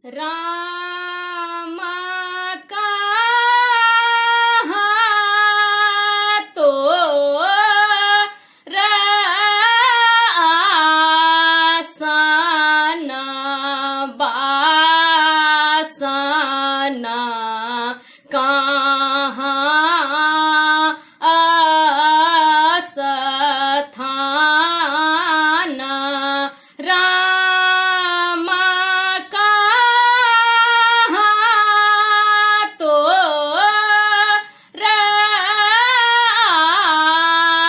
रामा कहा तो आसना बासना कहाँ आस्थान रामा कहा तो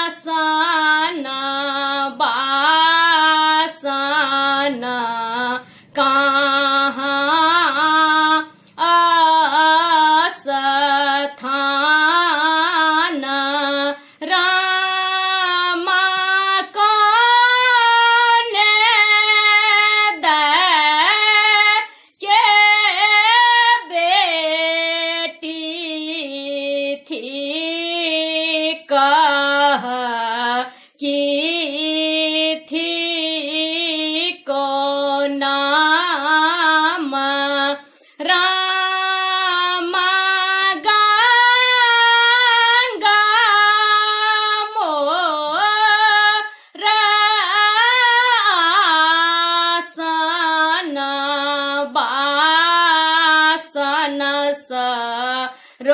आसना बासना कहाँ आस्थान रामा कौने दे के बेटी थी कह की थी को नाम रामा गंगा मोर आसन बासन सरोवर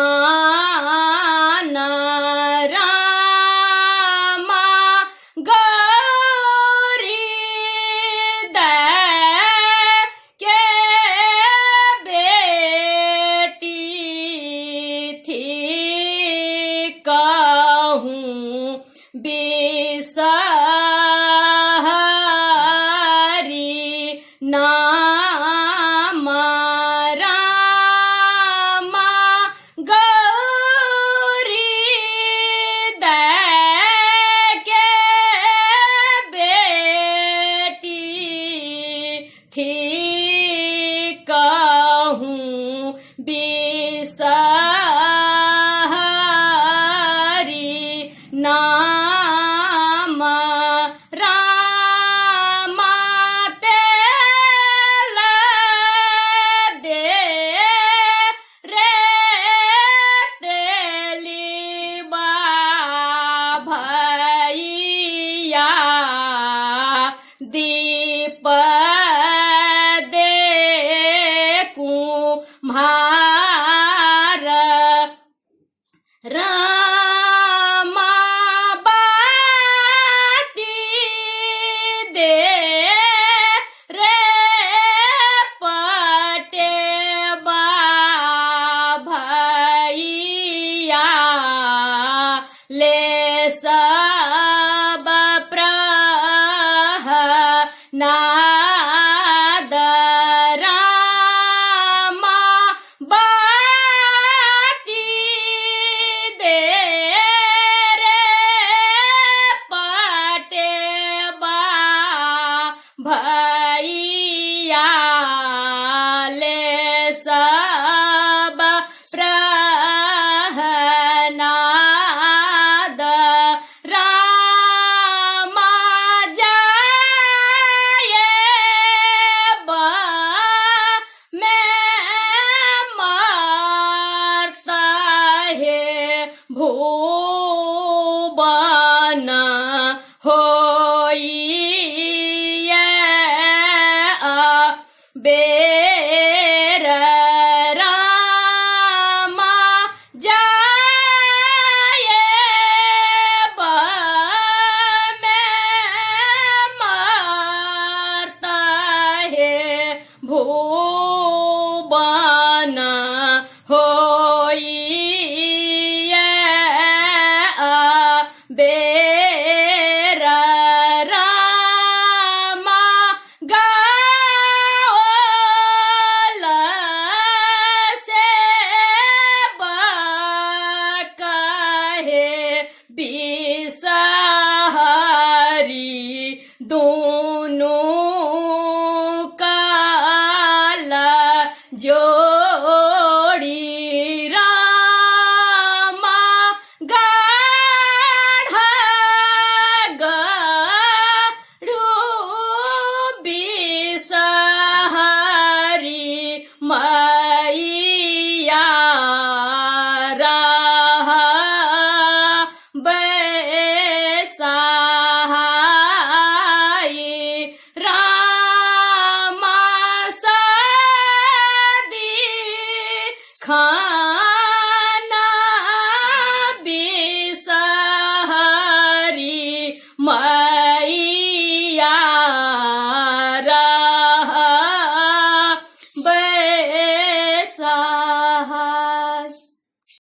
स्थान रामा गौरी दे के बेटी थी कहूँ बिसहरी नाम रामा गौरी दे के बेटी थी कहूँ बिसहरी नाम रामा तेल दे रे तेली भैया दीप दे कुम्हार